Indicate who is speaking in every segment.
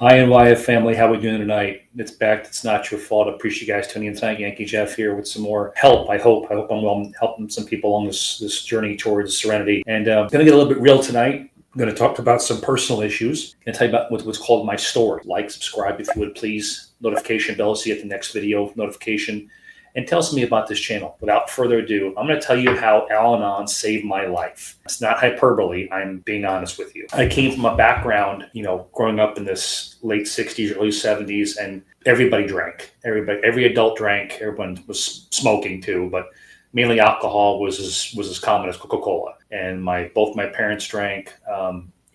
Speaker 1: INYF family, how we doing tonight? It's back. It's not your fault. I appreciate you guys tuning in tonight. Yankee Jeff here with some more help. I hope I'm well, helping some people along this journey towards serenity. And I'm going to get a little bit real tonight. I'm going to talk about some personal issues and tell you about what's called my story. Like, subscribe if you would, please. Notification bell to see at the next video notification. And tell me about this channel. Without further ado, I'm going to tell you how AL-ANON saved my life. It's not hyperbole. I'm being honest with you. I came from a background, growing up in this late 60s, early 70s, and everybody drank. Every adult drank. Everyone was smoking too, but mainly alcohol was as common as Coca-Cola. And both my parents drank.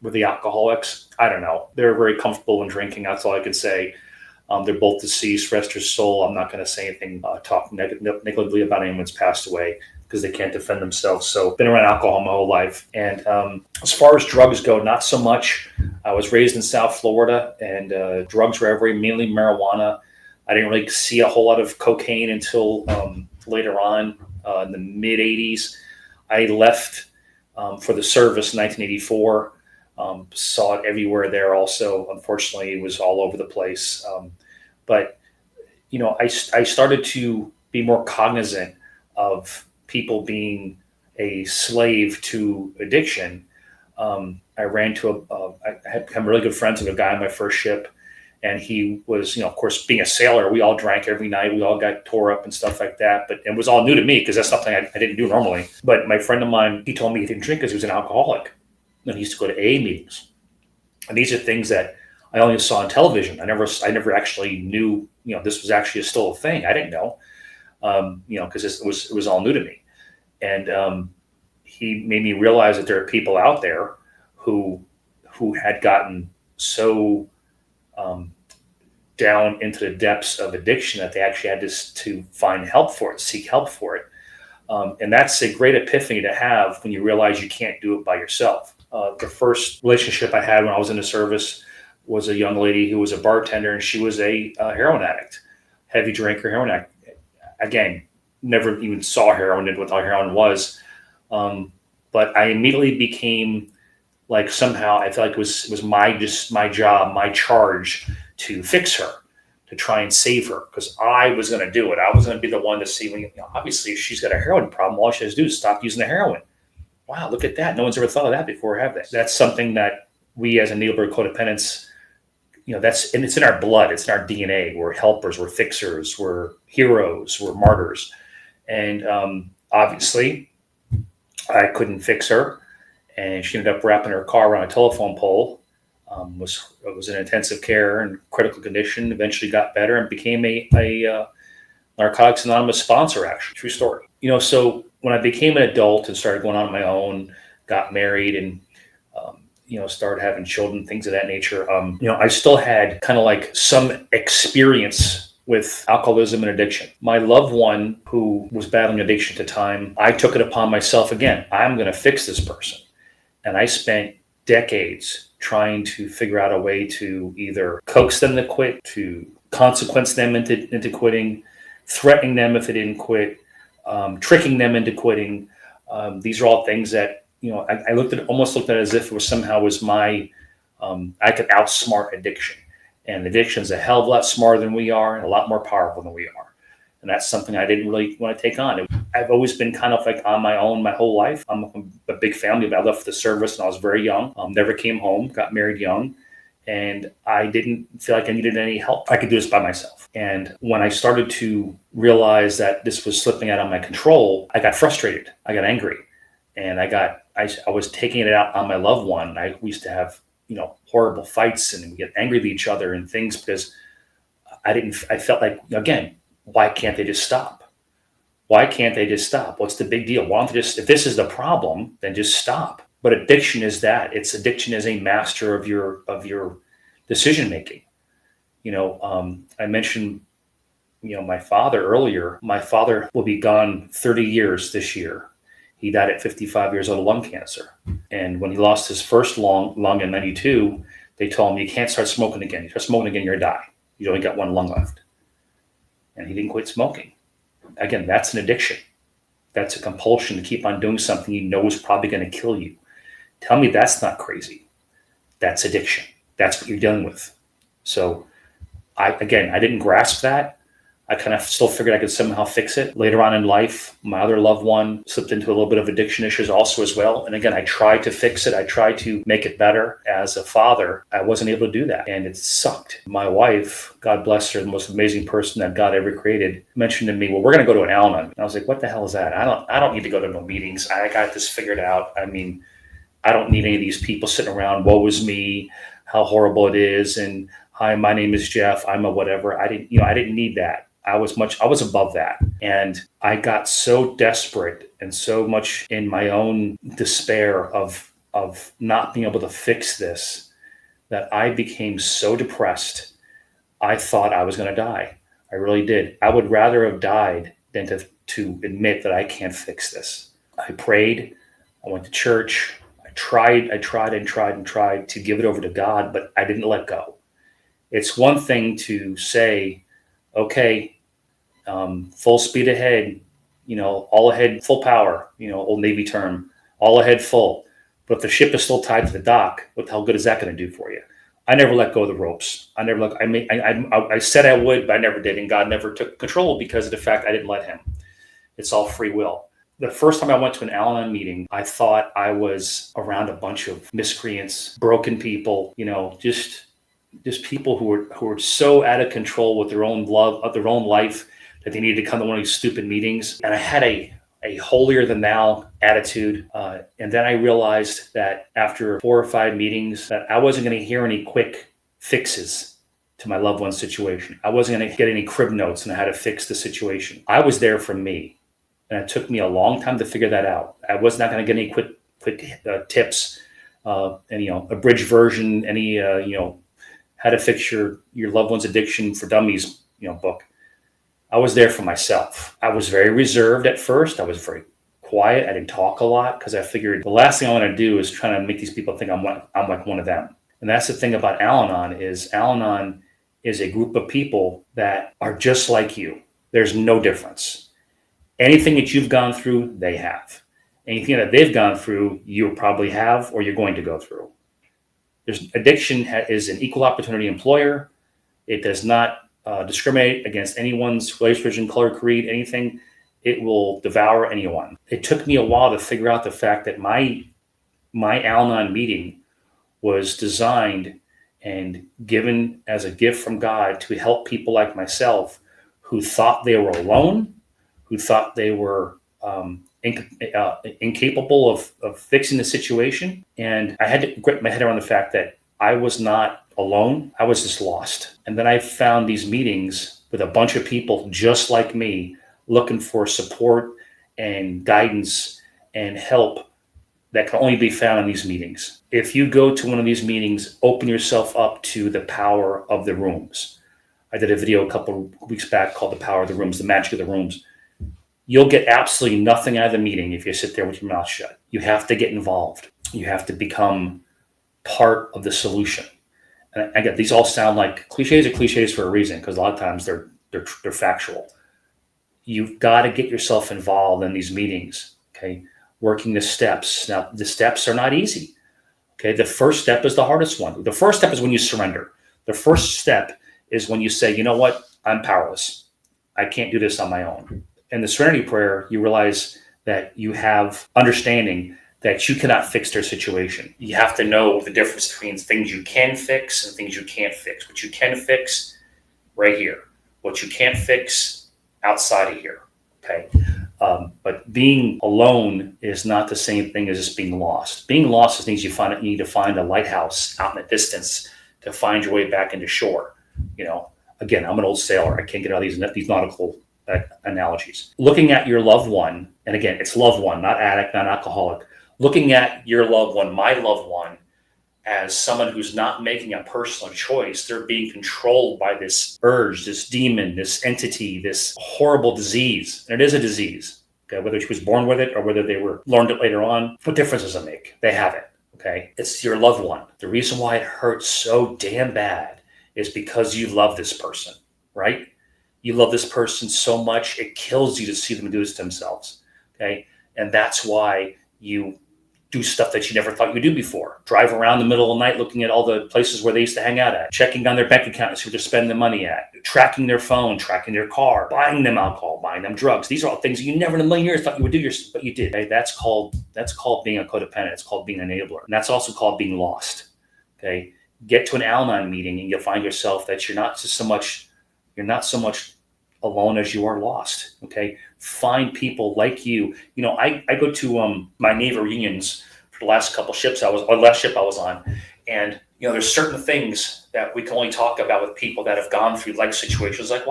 Speaker 1: Were the alcoholics? I don't know. They were very comfortable in drinking. That's all I could say. They're both deceased, rest their soul. I'm not going to say anything, talk negatively about anyone who's passed away because they can't defend themselves. So been around alcohol my whole life. And as far as drugs go, not so much. I was raised in South Florida, and drugs were everywhere, mainly marijuana. I didn't really see a whole lot of cocaine until later on in the mid-'80s. I left for the service in 1984. Saw it everywhere there also. Unfortunately, it was all over the place. But I started to be more cognizant of people being a slave to addiction. I ran to I had become really good friends with a guy on my first ship, and he was, of course, being a sailor, we all drank every night. We all got tore up and stuff like that. But it was all new to me because that's something I didn't do normally. But my friend of mine, he told me he didn't drink because he was an alcoholic. And he used to go to AA meetings. And these are things that I only saw on television. I never actually knew, this was actually still a thing. I didn't know, because it was all new to me. And he made me realize that there are people out there who had gotten so down into the depths of addiction that they actually had to find help for it, seek help for it. And that's a great epiphany to have when you realize you can't do it by yourself. The first relationship I had when I was in the service was a young lady who was a bartender, and she was a heroin addict, heavy drinker, heroin addict. Again, never even saw heroin, didn't know what heroin was. But I immediately became like, somehow I felt like it was my job, my charge to fix her, to try and save her, because I was going to do it. I was going to be the one to see, obviously if she's got a heroin problem, all she has to do is stop using the heroin. Wow, look at that. No one's ever thought of that before, have they? That's something that we as a needlebeard codependents, and it's in our blood. It's in our DNA. We're helpers, we're fixers, we're heroes, we're martyrs. And obviously, I couldn't fix her. And she ended up wrapping her car around a telephone pole. Was in intensive care and critical condition, eventually got better and became a Narcotics Anonymous sponsor, actually. True story. So when I became an adult and started going on my own, got married and, started having children, things of that nature, I still had kind of like some experience with alcoholism and addiction. My loved one who was battling addiction at the time, I took it upon myself again. I'm going to fix this person. And I spent decades trying to figure out a way to either coax them to quit, to consequence them into quitting, threatening them if they didn't quit, tricking them into quitting. These are all things that, I almost looked at it as if it was somehow my, I could outsmart addiction. And addiction is a hell of a lot smarter than we are and a lot more powerful than we are. And that's something I didn't really want to take on. I've always been kind of like on my own my whole life. I'm a big family, but I left the service when I was very young. Never came home, got married young. And I didn't feel like I needed any help. I could do this by myself. And when I started to realize that this was slipping out of my control, I got frustrated. I got angry. And I was taking it out on my loved one. We used to have, horrible fights, and we get angry with each other and things because I felt like, again, why can't they just stop? Why can't they just stop? What's the big deal? Why don't they if this is the problem, then just stop. But addiction is that. Addiction is a master of your decision making. I mentioned, my father earlier. My father will be gone 30 years this year. He died at 55 years old of lung cancer. And when he lost his first lung in 92, they told him, you can't start smoking again. You start smoking again, you're gonna die. You only got one lung left. And he didn't quit smoking. Again, that's an addiction. That's a compulsion to keep on doing something you know is probably going to kill you. Tell me that's not crazy. That's addiction. That's what you're dealing with. So I didn't grasp that. I kind of still figured I could somehow fix it. Later on in life, my other loved one slipped into a little bit of addiction issues also as well. And again, I tried to fix it. I tried to make it better. As a father, I wasn't able to do that. And it sucked. My wife, God bless her, the most amazing person that God ever created, mentioned to me, well, we're going to go to an AL-ANON. And I was like, what the hell is that? I don't need to go to no meetings. I got this figured out. I mean, I don't need any of these people sitting around, woe is me, how horrible it is. And hi, my name is Jeff. I'm a whatever. I didn't need that. I was above that. And I got so desperate and so much in my own despair of not being able to fix this that I became so depressed. I thought I was going to die. I really did. I would rather have died than to admit that I can't fix this. I prayed. I went to church. I tried to give it over to God, but I didn't let go. It's one thing to say, okay, full speed ahead, all ahead, full power, old Navy term, all ahead, full. But if the ship is still tied to the dock, what the hell good is that going to do for you? I never let go of the ropes. I said I would, but I never did. And God never took control because of the fact I didn't let him. It's all free will. The first time I went to an Al-Anon meeting, I thought I was around a bunch of miscreants, broken people, just people who were so out of control with their own love of their own life that they needed to come to one of these stupid meetings. And I had a holier than thou attitude. And then I realized that after 4 or 5 meetings that I wasn't going to hear any quick fixes to my loved one's situation. I wasn't going to get any crib notes on how to fix the situation. I was there for me. And it took me a long time to figure that out. I was not going to get any quick tips, any abridged version, any how to fix your loved one's addiction for dummies, book. I was there for myself. I was very reserved at first. I was very quiet. I didn't talk a lot because I figured the last thing I want to do is try to make these people think I'm like one of them. And that's the thing about Al-Anon is Al-Anon is a group of people that are just like you. There's no difference. Anything that you've gone through, they have. Anything that they've gone through, you probably have or you're going to go through. Addiction is an equal opportunity employer. It does not discriminate against anyone's race, religion, color, creed, anything. It will devour anyone. It took me a while to figure out the fact that my Al-Anon meeting was designed and given as a gift from God to help people like myself who thought they were alone, who thought they were incapable of fixing the situation. And I had to get my head around the fact that I was not alone. I was just lost. And then I found these meetings with a bunch of people just like me, looking for support and guidance and help that can only be found in these meetings. If you go to one of these meetings, open yourself up to the power of the rooms. I did a video a couple of weeks back called The Power of the Rooms, The Magic of the Rooms. You'll get absolutely nothing out of the meeting if you sit there with your mouth shut. You have to get involved. You have to become part of the solution. And I get these all sound like cliches are cliches for a reason because a lot of times they're factual. You've got to get yourself involved in these meetings, okay? Working the steps. Now, the steps are not easy, okay? The first step is the hardest one. The first step is when you surrender. The first step is when you say, you know what? I'm powerless. I can't do this on my own. In the serenity prayer, you realize that you have understanding that you cannot fix their situation. You have to know the difference between things you can fix and things you can't fix. What you can fix, right here. What you can't fix, outside of here, okay? But being alone is not the same thing as just being lost. Being lost is things you need to find a lighthouse out in the distance to find your way back into shore. Again, I'm an old sailor. I can't get out of these nautical analogies. Looking at your loved one, and again, it's loved one, not addict, not alcoholic. Looking at your loved one, my loved one, as someone who's not making a personal choice. They're being controlled by this urge, this demon, this entity, this horrible disease. And it is a disease. Okay, whether she was born with it or whether they learned it later on, what difference does it make? They have it. Okay, it's your loved one. The reason why it hurts so damn bad is because you love this person, right? You love this person so much, it kills you to see them do this to themselves. Okay, and that's why you do stuff that you never thought you'd do before. Drive around the middle of the night looking at all the places where they used to hang out at, checking on their bank account and see what they're spending the money at, tracking their phone, tracking their car, buying them alcohol, buying them drugs. These are all things you never in a million years thought you would do, but you did. Okay? That's called being a codependent. It's called being an enabler. And that's also called being lost. Okay. Get to an Al-Anon meeting and you'll find yourself that you're not so much alone as you are lost. Okay. Find people like you. I go to my Navy reunions for the last couple ships last ship I was on. And there's certain things that we can only talk about with people that have gone through life situations like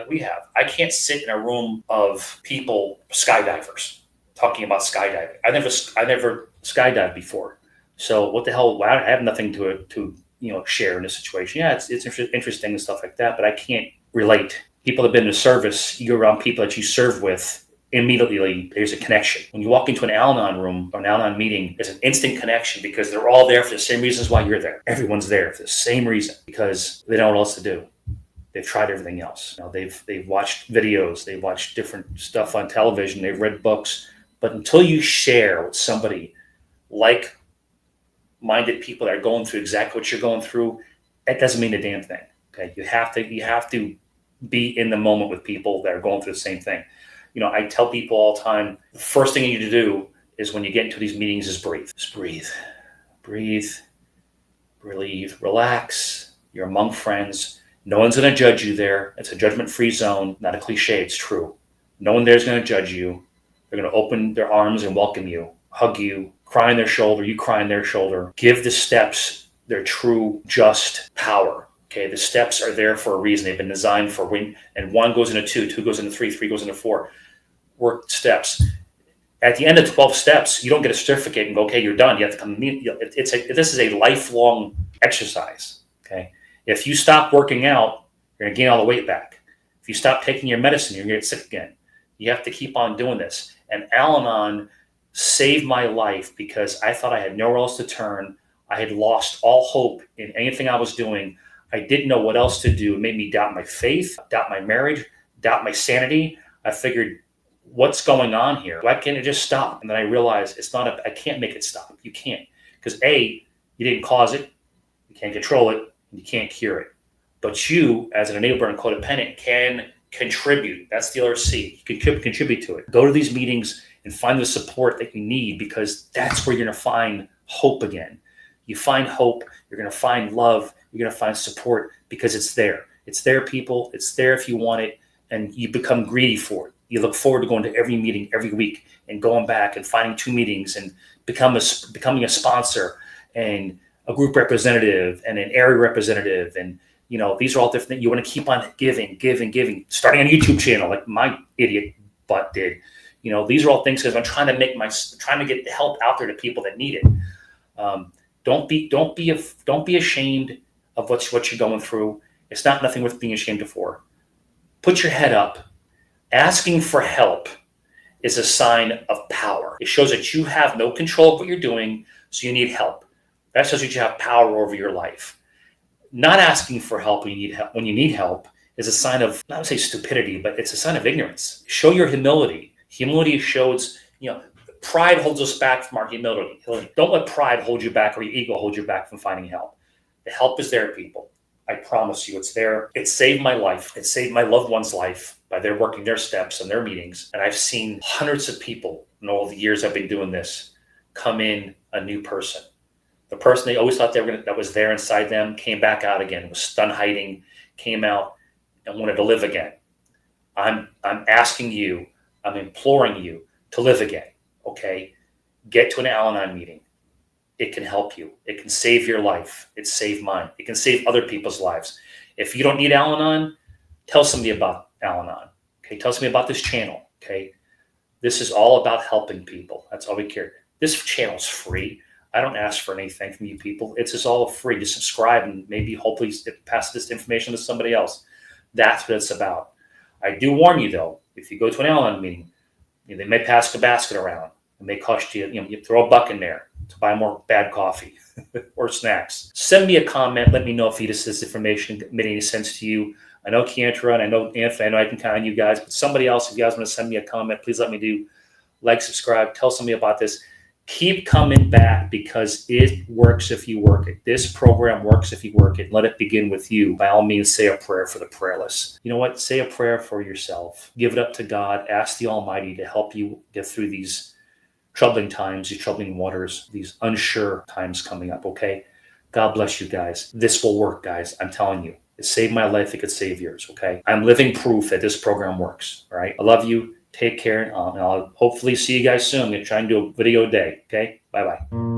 Speaker 1: we have. I can't sit in a room of people, skydivers, talking about skydiving. I never skydived before. So what the hell? I have nothing to share in this situation. Yeah, it's interesting and stuff like that, but I can't relate. People that have been in service, you go around people that you serve with, immediately there's a connection. When you walk into an Al-Anon room or an Al-Anon meeting, there's an instant connection because they're all there for the same reasons why you're there. Everyone's there for the same reason because they don't know what else to do. They've tried everything else. They've watched videos, they've watched different stuff on television, they've read books, but until you share with somebody like-minded people that are going through exactly what you're going through, that doesn't mean a damn thing. Okay, you have to be in the moment with people that are going through the same thing. I tell people all the time, the first thing you need to do is when you get into these meetings is breathe. Just breathe, relax. You're among friends. No one's going to judge you there. It's a judgment-free zone. Not a cliche, it's true. No one there's going to judge you. They're going to open their arms and welcome you, hug you, cry on their shoulder, you cry on their shoulder. Give the steps their true, just power. Okay, the steps are there for a reason. They've been designed for and 1 goes into 2, 2 goes into 3, 3 goes into 4. Work steps. At the end of 12 steps, you don't get a certificate and go, okay, you're done. You have to come meet. This is a lifelong exercise. Okay, if you stop working out, you're going to gain all the weight back. If you stop taking your medicine, you're going to get sick again. You have to keep on doing this. And Al-Anon saved my life because I thought I had nowhere else to turn. I had lost all hope in anything I was doing. I didn't know what else to do. It made me doubt my faith, doubt my marriage, doubt my sanity. I figured, what's going on here? Why can't it just stop? And then I realized I can't make it stop. You can't. Because A, you didn't cause it, you can't control it, and you can't cure it. But you, as an enabler and codependent, can contribute. That's the other C. You can contribute to it. Go to these meetings and find the support that you need because that's where you're going to find hope again. You find hope, you're going to find love, you're going to find support because it's there. It's there, people. It's there if you want it, and you become greedy for it. You look forward to going to every meeting every week and going back and finding 2 meetings and becoming a sponsor and a group representative and an area representative. And, these are all different. You want to keep on giving, starting a YouTube channel like my idiot butt did. These are all things because I'm trying to get the help out there to people that need it. Don't be ashamed of what you're going through. It's not nothing worth being ashamed of for. Put your head up. Asking for help is a sign of power. It shows that you have no control of what you're doing, so you need help. That shows that you have power over your life. Not asking for help when you need help is a sign of, not to say stupidity, but it's a sign of ignorance. Show your humility. Humility shows, pride holds us back from our humility. Don't let pride hold you back or your ego hold you back from finding help. The help is there, people. I promise you it's there. It saved my life. It saved my loved one's life by their working their steps and their meetings. And I've seen hundreds of people in all the years I've been doing this come in a new person. The person they always thought that was there inside them came back out again, was done hiding, came out and wanted to live again. I'm asking you, I'm imploring you to live again. Okay? Get to an Al-Anon meeting. It can help you. It can save your life. It saved mine. It can save other people's lives. If you don't need Al-Anon, tell somebody about Al-Anon. Okay, tell somebody about this channel. Okay, this is all about helping people. That's all we care. This channel's free. I don't ask for anything from you people. It's just all free. Just subscribe and maybe hopefully pass this information to somebody else. That's what it's about. I do warn you though, if you go to an Al-Anon meeting, they may pass the basket around. It may cost you, you throw a buck in there to buy more bad coffee or snacks. Send me a comment. Let me know if this information made any sense to you. I know Cantora and I know Anthony. I know I can count on you guys, but somebody else, if you guys want to send me a comment, please let me do. Like, subscribe, tell somebody about this. Keep coming back because it works if you work it. This program works if you work it. Let it begin with you. By all means, say a prayer for the prayerless. You know what? Say a prayer for yourself. Give it up to God. Ask the Almighty to help you get through these troubling times, these troubling waters, these unsure times coming up, okay? God bless you guys. This will work, guys. I'm telling you. It saved my life. It could save yours, okay? I'm living proof that this program works, all right? I love you. Take care. And I'll hopefully see you guys soon. I'm going to try and do a video a day, okay? Bye-bye.